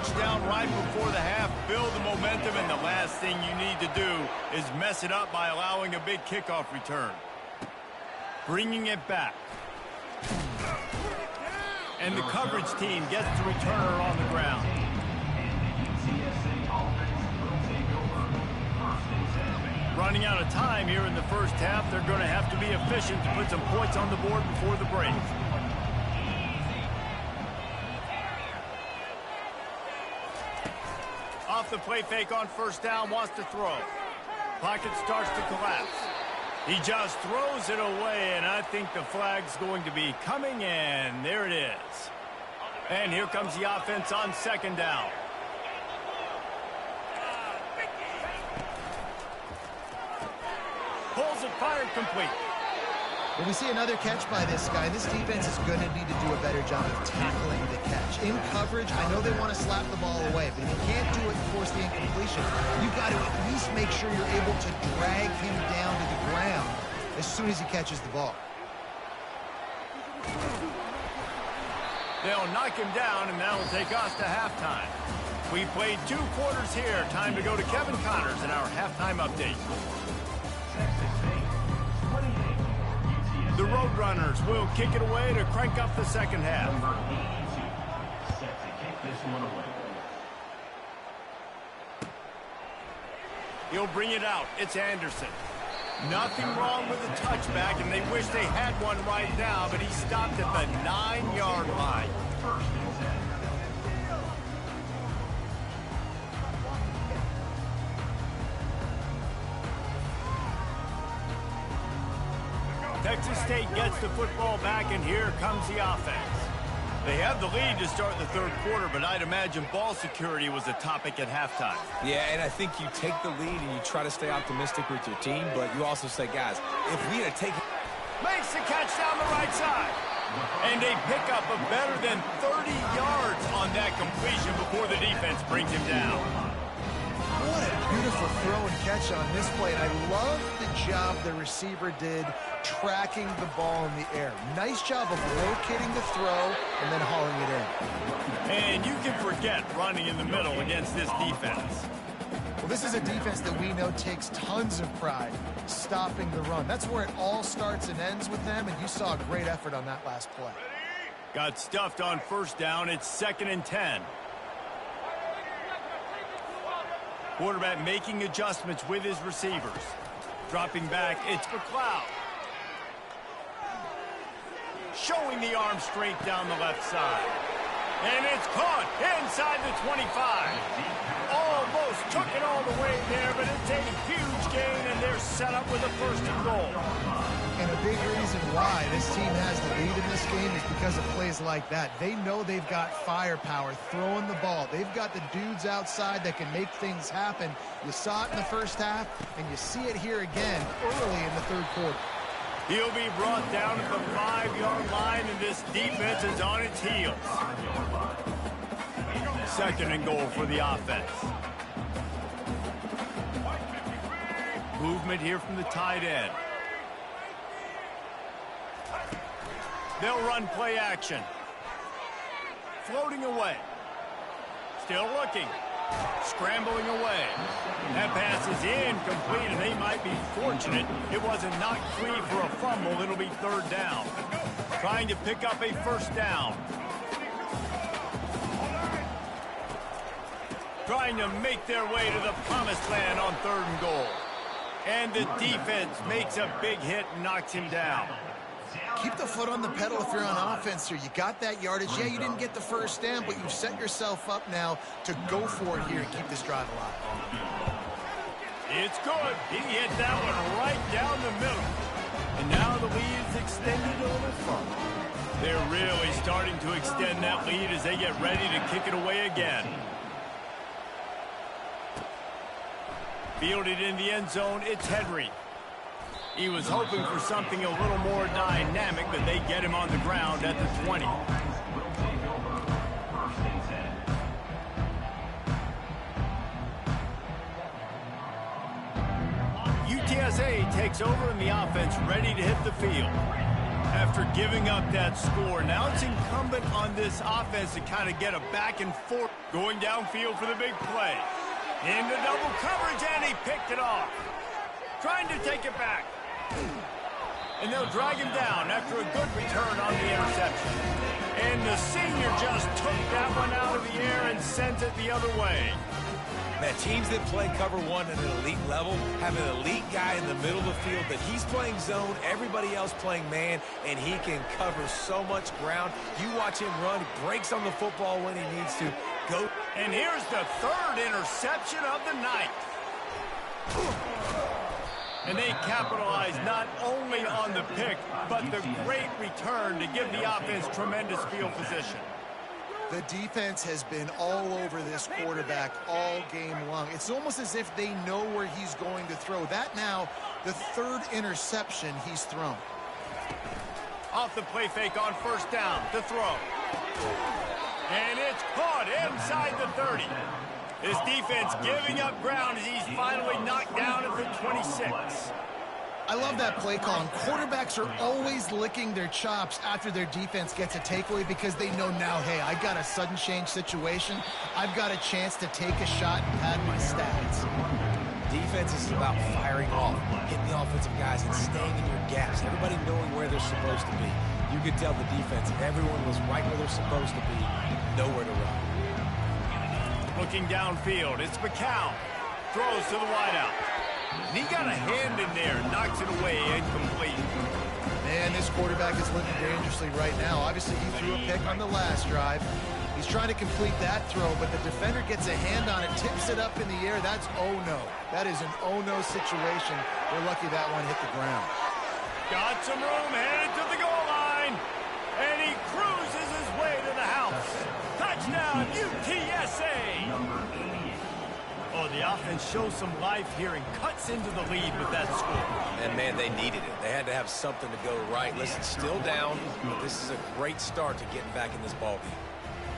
touchdown right before the half, build the momentum, and the last thing you need to do is mess it up by allowing a big kickoff return. Bringing it back. And the coverage team gets the returner on the ground. Running out of time here in the first half, they're going to have to be efficient to put some points on the board before the break. Off the play fake on first down, wants to throw. Pocket starts to collapse. He just throws it away, and I think the flag's going to be coming in. There it is. And here comes the offense on second down. Pulls it, fired, complete. When we see another catch by this guy, this defense is going to need to do a better job of tackling the catch. In coverage, I know they want to slap the ball away, but if you can't do it and force the incompletion, you've got to at least make sure you're able to drag him down to the ground as soon as he catches the ball. They'll knock him down, and that'll take us to halftime. We played 2 quarters here. Time to go to Kevin Connors in our halftime update. The Roadrunners will kick it away to crank up the second half. He'll bring it out. It's Anderson. Nothing wrong with the touchback, and they wish they had one right now, but he stopped at the 9-yard line. Texas State gets the football back, and here comes the offense. They have the lead to start the third quarter, but I'd imagine ball security was a topic at halftime. Yeah, and I think you take the lead and you try to stay optimistic with your team, but you also say, guys, if we had taken... Makes the catch down the right side. And a pickup of better than 30 yards on that completion before the defense brings him down. What a beautiful throw and catch on this play. And I love the job the receiver did tracking the ball in the air. Nice job of locating the throw and then hauling it in. And you can forget running in the middle against this defense. Well, this is a defense that we know takes tons of pride stopping the run. That's where it all starts and ends with them, and you saw a great effort on that last play. Got stuffed on first down. It's 2nd and 10. Quarterback making adjustments with his receivers. Dropping back, it's McLeod. Showing the arm straight down the left side. And it's caught inside the 25. Almost took it all the way there, but it's a huge gain, and they're set up with a 1st and goal. And a big reason why this team has the lead in this game is because of plays like that. They know they've got firepower throwing the ball. They've got the dudes outside that can make things happen. You saw it in the first half, and you see it here again early in the third quarter. He'll be brought down at the 5-yard line, and this defense is on its heels. 2nd and goal for the offense. Movement here from the tight end. They'll run play action. Floating away. Still looking. Scrambling away. That pass is incomplete, and they might be fortunate it wasn't knocked free for a fumble. It'll be 3rd down. Trying to pick up a 1st down. Trying to make their way to the promised land on 3rd and goal. And the defense makes a big hit and knocks him down. Keep the foot on the pedal if you're on offense here. You got that yardage. Yeah, you didn't get the 1st down, but you've set yourself up now to go for it here and keep this drive alive. It's good. He hit that one right down the middle. And now the lead is extended a little further. They're really starting to extend that lead as they get ready to kick it away again. Fielded in the end zone, it's Henry. He was hoping for something a little more dynamic, but they get him on the ground at the 20. UTSA takes over in the offense, ready to hit the field. After giving up that score, now it's incumbent on this offense to kind of get a back and forth. Going downfield for the big play. Into double coverage, and he picked it off. Trying to take it back. And they'll drag him down after a good return on the interception. And the senior just took that one out of the air and sent it the other way. Man, teams that play cover one at an elite level have an elite guy in the middle of the field that he's playing zone, everybody else playing man, and he can cover so much ground. You watch him run, he breaks on the football when he needs to. Go. And here's the third interception of the night. And they capitalize not only on the pick, but the great return to give the offense tremendous field position. The defense has been all over this quarterback all game long. It's almost as if they know where he's going to throw. That now, the third interception he's thrown. Off the play fake on first down to throw. And it's caught inside the 30. His defense giving up ground as he's finally knocked down at the 26. I love that play call. And quarterbacks are always licking their chops after their defense gets a takeaway because they know now, hey, I got a sudden change situation. I've got a chance to take a shot and pad my stats. Defense is about firing off, hitting the offensive guys, and staying in your gaps. Everybody knowing where they're supposed to be. You could tell the defense, everyone was right where they're supposed to be, nowhere to run. Looking downfield, it's McCown. Throws to the wideout. And he got a hand in there, knocks it away, incomplete. Man, this quarterback is looking dangerously right now. Obviously, he threw a pick on the last drive. He's trying to complete that throw, but the defender gets a hand on it, tips it up in the air. That's oh-no. That is an oh-no situation. We're lucky that one hit the ground. Got some room, headed to the goal line. And he cruises his way to the house. Touchdown, UTSA. Oh, the offense shows some life here and cuts into the lead with that score. And, man, they needed it. They had to have something to go right. Listen, still down, but this is a great start to getting back in this ballgame.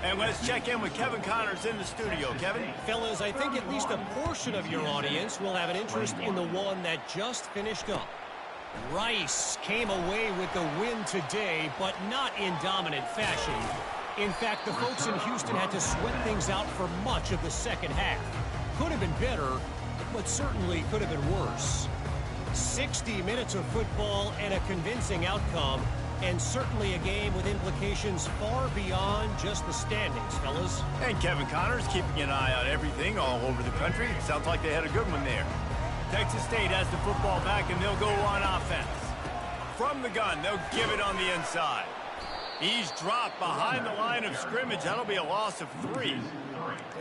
And let's check in with Kevin Connors in the studio. Kevin? Fellas, I think at least a portion of your audience will have an interest in the one that just finished up. Rice came away with the win today, but not in dominant fashion. In fact, the folks in Houston had to sweat things out for much of the second half. Could have been better, but certainly could have been worse. 60 minutes of football and a convincing outcome, and certainly a game with implications far beyond just the standings, fellas. And Kevin Connors keeping an eye on everything all over the country. Sounds like they had a good one there. Texas State has the football back, and they'll go on offense. From the gun, they'll give it on the inside. He's dropped behind the line of scrimmage. That'll be a loss of 3.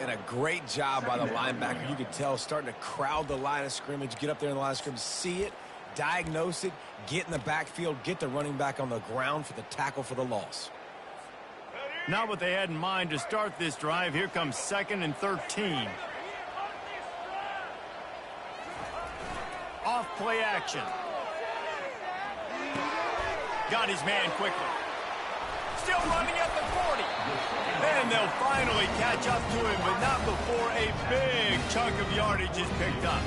And a great job by the linebacker. You could tell starting to crowd the line of scrimmage, get up there in the line of scrimmage, see it, diagnose it, get in the backfield, get the running back on the ground for the tackle for the loss. Not what they had in mind to start this drive. Here comes 2nd and 13. Off play action. Got his man quickly. Still running at the 40. And they'll finally catch up to him, but not before a big chunk of yardage is picked up.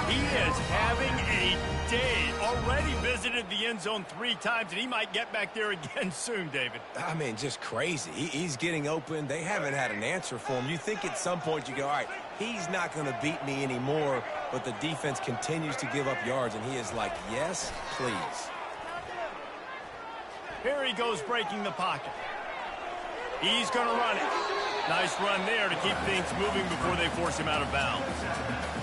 He is having a day. Already visited the end zone 3 times, and he might get back there again soon, David. I mean, just crazy. He's getting open. They haven't had an answer for him. You think at some point you go, all right, he's not going to beat me anymore, but the defense continues to give up yards, and he is like, yes, please. Here he goes breaking the pocket. He's going to run it. Nice run there to keep things moving before they force him out of bounds.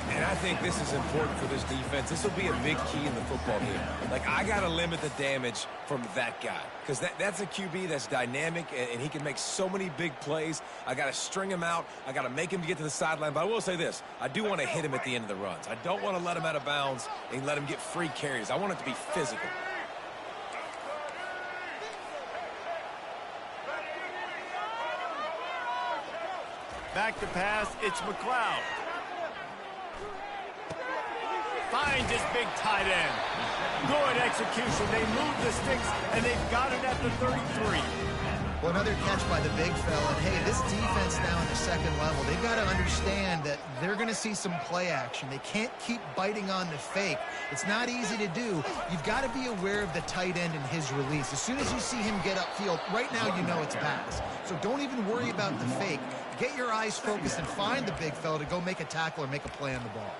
And I think this is important for this defense. This will be a big key in the football game. Like, I got to limit the damage from that guy because that's a QB that's dynamic, and he can make so many big plays. I got to string him out. I got to make him get to the sideline. But I will say this. I do want to hit him at the end of the runs. I don't want to let him out of bounds and let him get free carries. I want it to be physical. Back to pass, it's McLeod. Finds his big tight end. Good execution. They move the sticks, and they've got it at the 33. Well, another catch by the big fella. And, hey, this defense now in the second level, they've got to understand that they're going to see some play action. They can't keep biting on the fake. It's not easy to do. You've got to be aware of the tight end and his release. As soon as you see him get upfield, right now you know it's pass. So don't even worry about the fake. Get your eyes focused and find the big fella to go make a tackle or make a play on the ball.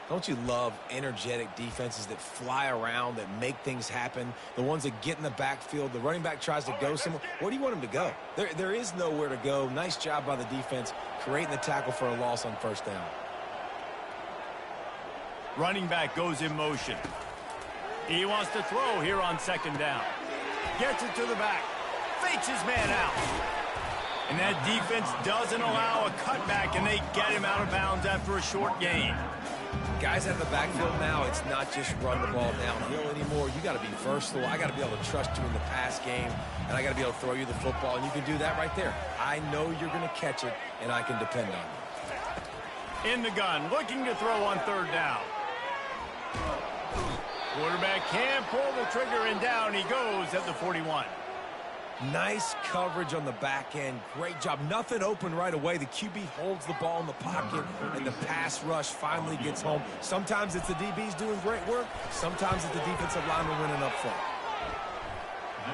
Don't you love energetic defenses that fly around, that make things happen? The ones that get in the backfield, the running back tries to go somewhere. Where do you want him to go? There is nowhere to go. Nice job by the defense creating the tackle for a loss on first down. Running back goes in motion. He wants to throw here on second down. Gets it to the back. Fakes his man out. And that defense doesn't allow a cutback, and they get him out of bounds after a short gain. Guys out of the backfield now, it's not just run the ball downhill anymore. You got to be versatile. I got to be able to trust you in the pass game, and I got to be able to throw you the football, and you can do that right there. I know you're going to catch it, and I can depend on you. In the gun, looking to throw on third down. Quarterback can't pull the trigger, and down he goes at the 41. Nice coverage on the back end. Great job. Nothing open right away. The QB holds the ball in the pocket, and the pass rush finally gets home. Sometimes it's the DBs doing great work. Sometimes it's the defensive lineman winning up front.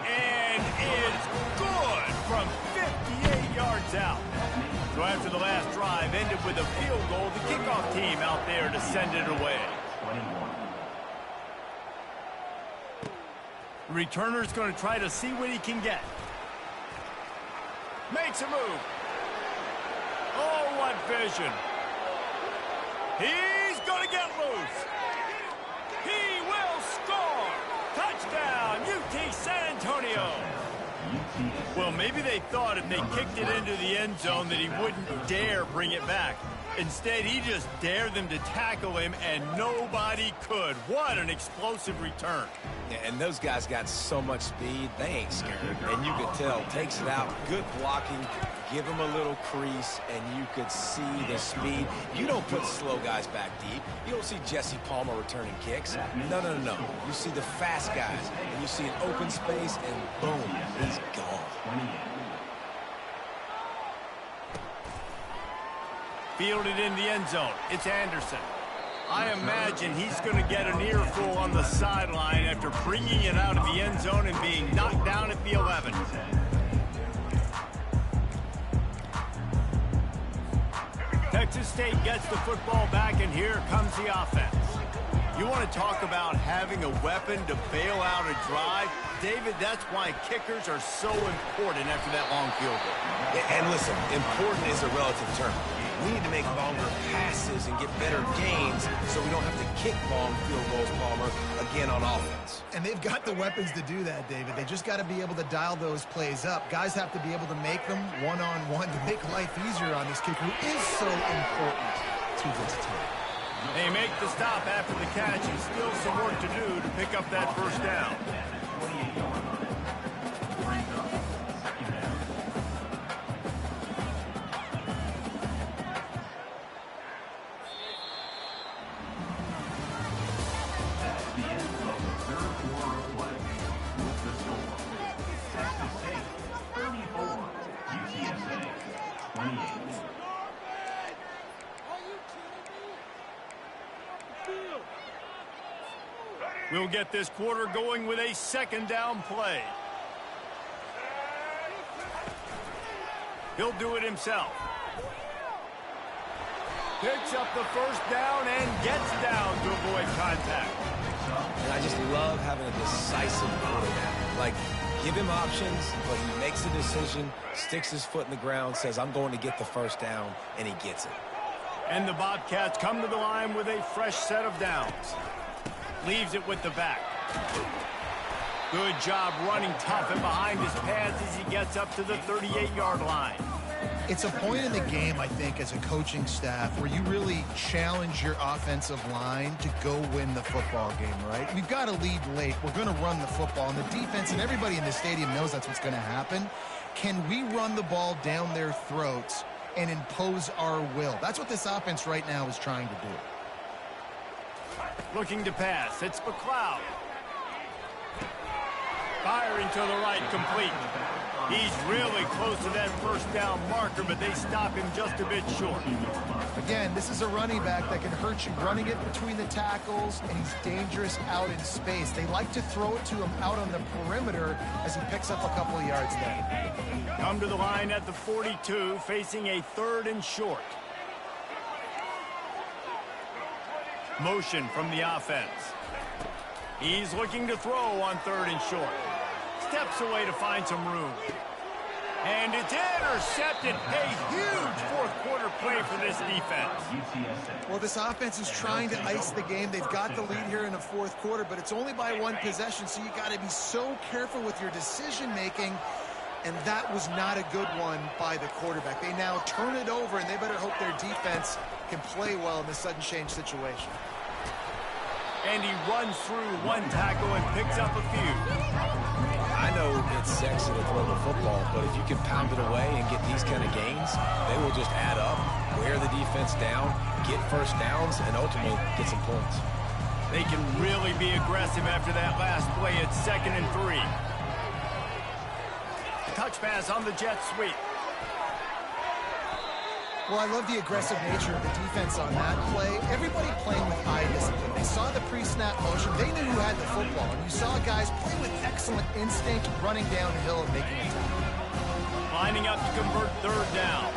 And it's good from 58 yards out. So after the last drive ended with a field goal, the kickoff team out there to send it away. The returner's going to try to see what he can get. Makes a move. Oh, what vision. He's going to get loose. He will score. Touchdown, UT San Antonio. Well, maybe they thought if they kicked it into the end zone that he wouldn't dare bring it back. Instead, he just dared them to tackle him, and nobody could. What an explosive return. Yeah, and those guys got so much speed, they ain't scared. And you could tell, takes it out, good blocking, give him a little crease, and you could see the speed. You don't put slow guys back deep. You don't see Jesse Palmer returning kicks. No. You see the fast guys, and you see an open space, and boom, he's gone. Fielded in the end zone. It's Anderson. I imagine he's going to get an earful on the sideline after bringing it out of the end zone and being knocked down at the 11. Texas State gets the football back, and here comes the offense. You want to talk about having a weapon to bail out a drive? David, that's why kickers are so important after that long field goal. And listen, important is a relative term. We need to make longer passes and get better gains so we don't have to kick long field goals, Palmer, again on offense. And they've got the weapons to do that, David. They just got to be able to dial those plays up. Guys have to be able to make them one-on-one to make life easier on this kicker, who is so important to this team. They make the stop after the catch, and still some work to do to pick up that first down. We'll get this quarter going with a second down play. He'll do it himself. Picks up the first down and gets down to avoid contact. And I just love having a decisive quarterback. Like, give him options, but he makes a decision, sticks his foot in the ground, says, I'm going to get the first down, and he gets it. And the Bobcats come to the line with a fresh set of downs. Leaves it with the back. Good job running tough and behind his pads as he gets up to the 38-yard line. It's a point in the game, I think, as a coaching staff where you really challenge your offensive line to go win the football game, right? We've got to lead late. We're going to run the football, and the defense and everybody in the stadium knows that's what's going to happen. Can we run the ball down their throats and impose our will? That's what this offense right now is trying to do. Looking to pass. It's McLeod. Firing to the right, complete. He's really close to that first down marker, but they stop him just a bit short. Again, this is a running back that can hurt you running it between the tackles, and he's dangerous out in space. They like to throw it to him out on the perimeter as he picks up a couple of yards there. Come to the line at the 42, facing a 3rd and short. Motion from the offense. He's looking to throw on 3rd and short. Steps away to find some room. And it's intercepted. A huge fourth-quarter play for this defense. Well, this offense is trying to ice the game. They've got the lead here in the fourth quarter, but it's only by 1 possession, so you got to be so careful with your decision-making, and that was not a good one by the quarterback. They now turn it over, and they better hope their defense can play well in this sudden change situation. And he runs through 1 tackle and picks up a few. I know it's sexy to throw the football, but if you can pound it away and get these kind of gains, they will just add up, wear the defense down, get first downs, and ultimately get some points. They can really be aggressive after that last play. It's 2nd and 3. Touch pass on the jet sweep. Well, I love the aggressive nature of the defense on that play. Everybody playing with eye discipline. They saw the pre-snap motion. They knew who had the football. And you saw guys play with excellent instinct, running downhill and making a tackle. Lining up to convert 3rd down.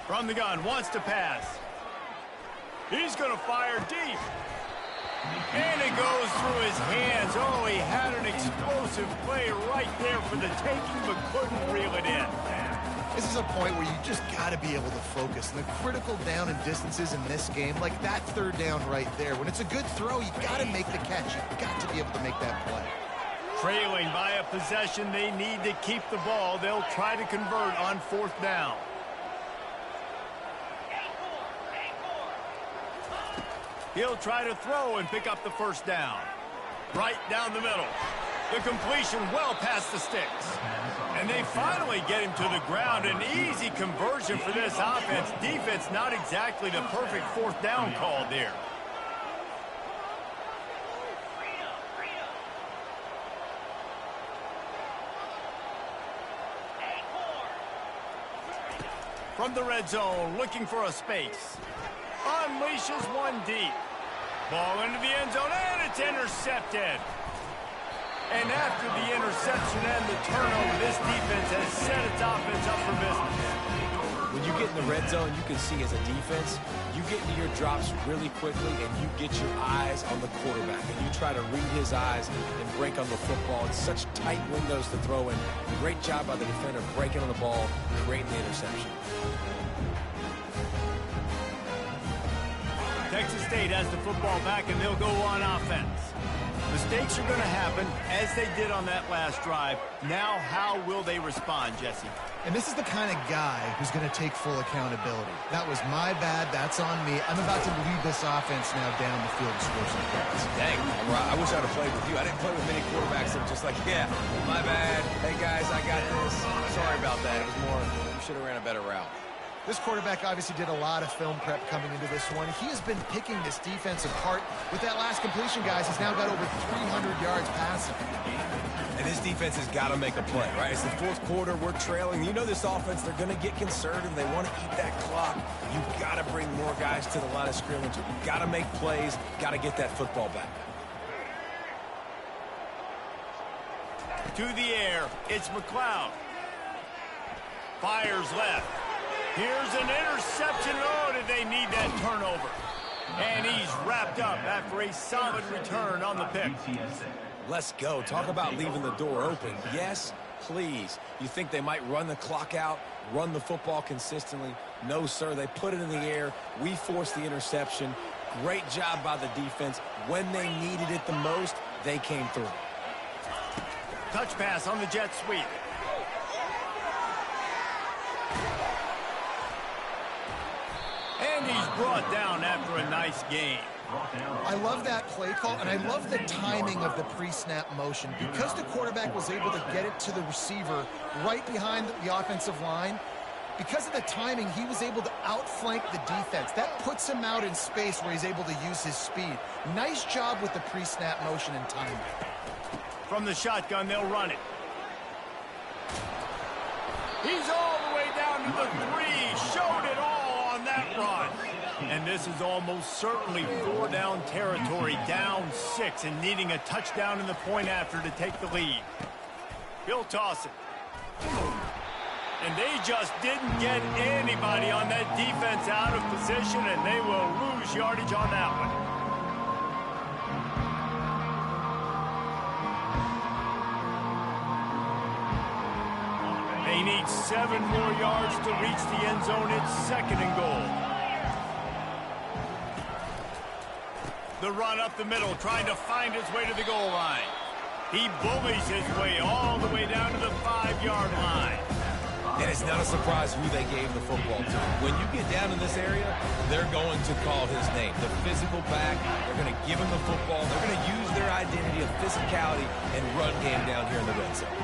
From the gun, wants to pass. He's going to fire deep. And it goes through his hands. Oh, he had an explosive play right there for the taking, but couldn't reel it in. This is a point where you just got to be able to focus. And the critical down and distances in this game, like that 3rd down right there. When it's a good throw, you got to make the catch. You've got to be able to make that play. Trailing by a possession, they need to keep the ball. They'll try to convert on 4th down. He'll try to throw and pick up the first down. Right down the middle. The completion well past the sticks. And they finally get him to the ground. An easy conversion for this offense. Defense not exactly the perfect 4th down call there. From the red zone, looking for a space. Unleashes 1 deep. Ball into the end zone, and it's intercepted. And after the interception and the turnover, this defense has set its offense up for business. When you get in the red zone, you can see as a defense, you get into your drops really quickly, and you get your eyes on the quarterback. And you try to read his eyes and break on the football. It's such tight windows to throw in. Great job by the defender breaking on the ball, creating the interception. Texas State has the football back, and they'll go on offense. Mistakes are going to happen, as they did on that last drive. Now, how will they respond, Jesse? And this is the kind of guy who's going to take full accountability. That was my bad. That's on me. I'm about to lead this offense now down the field and score some points. Dang, I wish I'd have played with you. I didn't play with many quarterbacks that were just like, yeah, my bad. Hey, guys, I got this. Sorry about that. It was more, you should have ran a better route. This quarterback obviously did a lot of film prep coming into this one. He has been picking this defense apart. With that last completion, guys, he's now got over 300 yards passing. And this defense has got to make a play, right? It's the 4th quarter. We're trailing. You know this offense, they're going to get conservative. They want to eat that clock. You've got to bring more guys to the line of scrimmage. You've got to make plays. Got to get that football back. To the air, it's McLeod. Fires left. Here's an interception. Oh, did they need that turnover? And he's wrapped up after a solid return on the pick. Let's go. Talk about leaving the door open. Yes, please. You think they might run the clock out, run the football consistently? No, sir. They put it in the air. We forced the interception. Great job by the defense. When they needed it the most, they came through. Touch pass on the jet sweep. And he's brought down after a nice gain. I love that play call, and I love the timing of the pre-snap motion. Because the quarterback was able to get it to the receiver right behind the offensive line, Because of the timing, he was able to outflank the defense. That puts him out in space where he's able to use his speed. Nice job with the pre-snap motion and timing. From the shotgun, they'll run it. He's all the way down to the 3. Showed it all on that run. And this is almost certainly 4-down territory, down 6, and needing a touchdown in the point after to take the lead. He'll toss it. And they just didn't get anybody on that defense out of position, and they will lose yardage on that one. They need 7 more yards to reach the end zone. It's 2nd and goal. The run up the middle, trying to find his way to the goal line. He bullies his way all the way down to the 5-yard line. And it's not a surprise who they gave the football to. When you get down in this area, they're going to call his name. The physical back, they're going to give him the football. They're going to use their identity of physicality and run game down here in the red zone.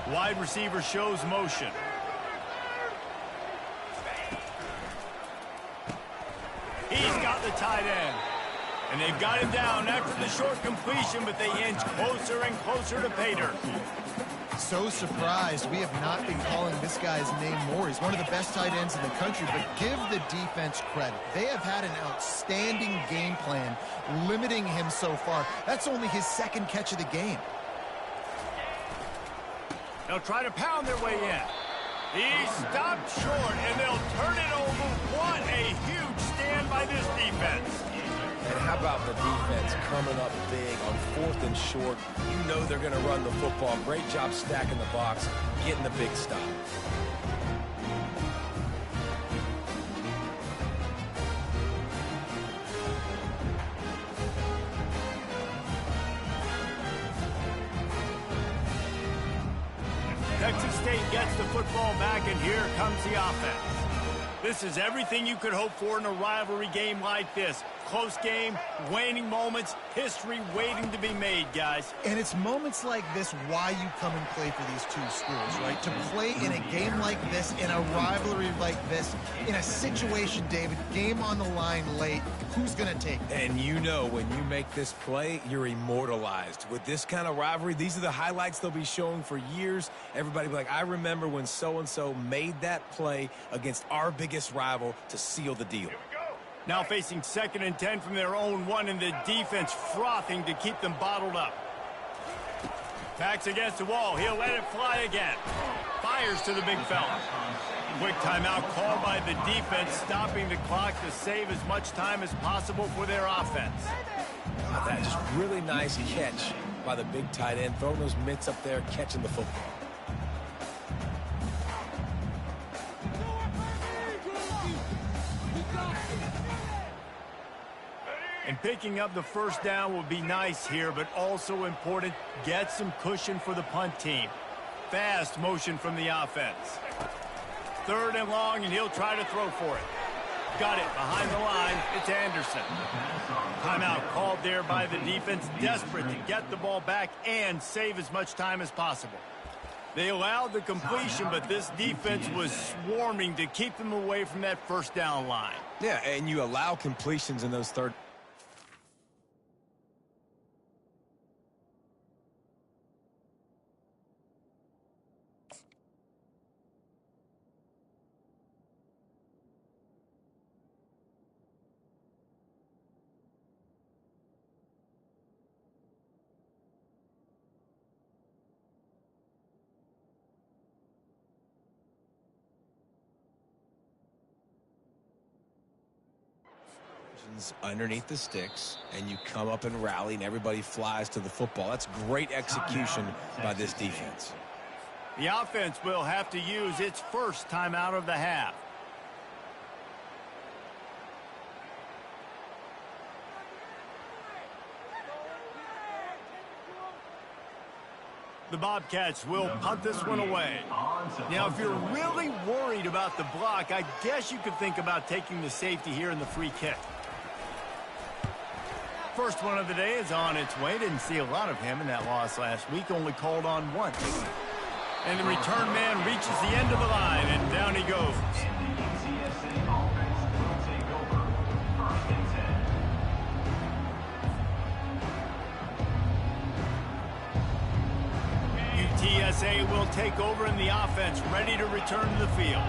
Wide receiver shows motion. He's got the tight end. And they've got him down after the short completion, but they inch closer and closer to pay dirt. So surprised we have not been calling this guy's name more. He's one of the best tight ends in the country, but give the defense credit. They have had an outstanding game plan limiting him so far. That's only his 2nd catch of the game. They'll try to pound their way in. He stopped short, and they'll turn it over. What a huge stand by this defense. And how about the defense coming up big on 4th and short? You know they're going to run the football. Great job stacking the box, getting the big stop. Texas State gets the football back, and here comes the offense. This is everything you could hope for in a rivalry game like this. Close game, waning moments, history waiting to be made, guys. And it's moments like this why you come and play for these two schools, right? To play in a game like this, in a rivalry like this, in a situation, David, game on the line late, who's going to take it? And you know when you make this play, you're immortalized. With this kind of rivalry, these are the highlights they'll be showing for years. Everybody will be like, I remember when so-and-so made that play against our biggest rival to seal the deal. Now facing 2nd and 10 from their own 1, and the defense frothing to keep them bottled up. Backs against the wall. He'll let it fly again. Fires to the big fella. Quick timeout called by the defense, stopping the clock to save as much time as possible for their offense. That just really nice catch by the big tight end, throwing those mitts up there, catching the football. And picking up the 1st down will be nice here, but also important, get some cushion for the punt team. Fast motion from the offense. 3rd and long, and he'll try to throw for it. Got it behind the line. It's Anderson. Timeout called there by the defense, desperate to get the ball back and save as much time as possible. They allowed the completion, but this defense was swarming to keep them away from that 1st down line. Yeah, and you allow completions in those third. Underneath the sticks, and you come up and rally, and everybody flies to the football. That's great execution by this defense. The offense will have to use its 1st timeout of the half. The Bobcats will punt this one away. Now, if you're really worried about the block, I guess you could think about taking the safety here in the free kick. First one of the day is on its way. Didn't see a lot of him in that loss last week. Only called on once. And the return man reaches the end of the line, and down he goes. UTSA will take over in the offense, ready to return to the field.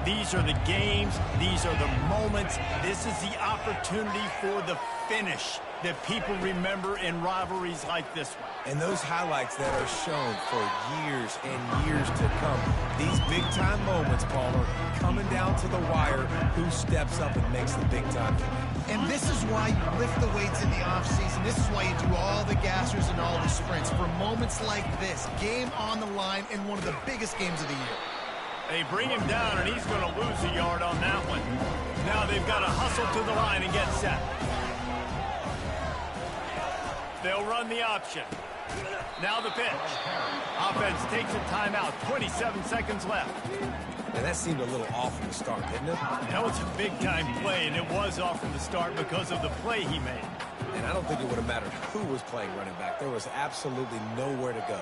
These are the games. These are the moments. This is the opportunity for the finish that people remember in rivalries like this one. And those highlights that are shown for years and years to come. These big-time moments, Palmer, coming down to the wire, who steps up and makes the big-time play. And this is why you lift the weights in the offseason. This is why you do all the gassers and all the sprints. For moments like this, game on the line in one of the biggest games of the year. They bring him down, and he's going to lose a yard on that one. Now they've got to hustle to the line and get set. They'll run the option. Now the pitch. Offense takes a timeout. 27 seconds left. And that seemed a little off from the start, didn't it? That was a big-time play, and it was off from the start because of the play he made. And I don't think it would have mattered who was playing running back. There was absolutely nowhere to go.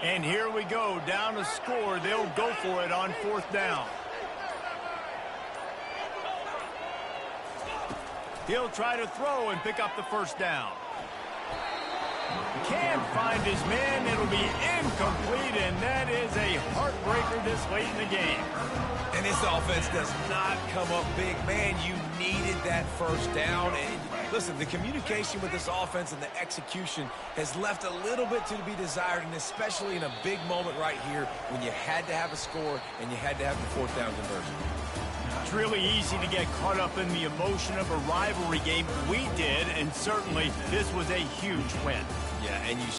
And here we go, down a score. They'll go for it on 4th down. He'll try to throw and pick up the first down. Can't find his man. It'll be incomplete, and that is a heartbreaker this late in the game. And this offense does not come up big. Man, you needed that first down. And listen, the communication with this offense and the execution has left a little bit to be desired, and especially in a big moment right here when you had to have a score and you had to have the 4th down conversion. It's really easy to get caught up in the emotion of a rivalry game. We did, and certainly this was a huge win. Yeah, and you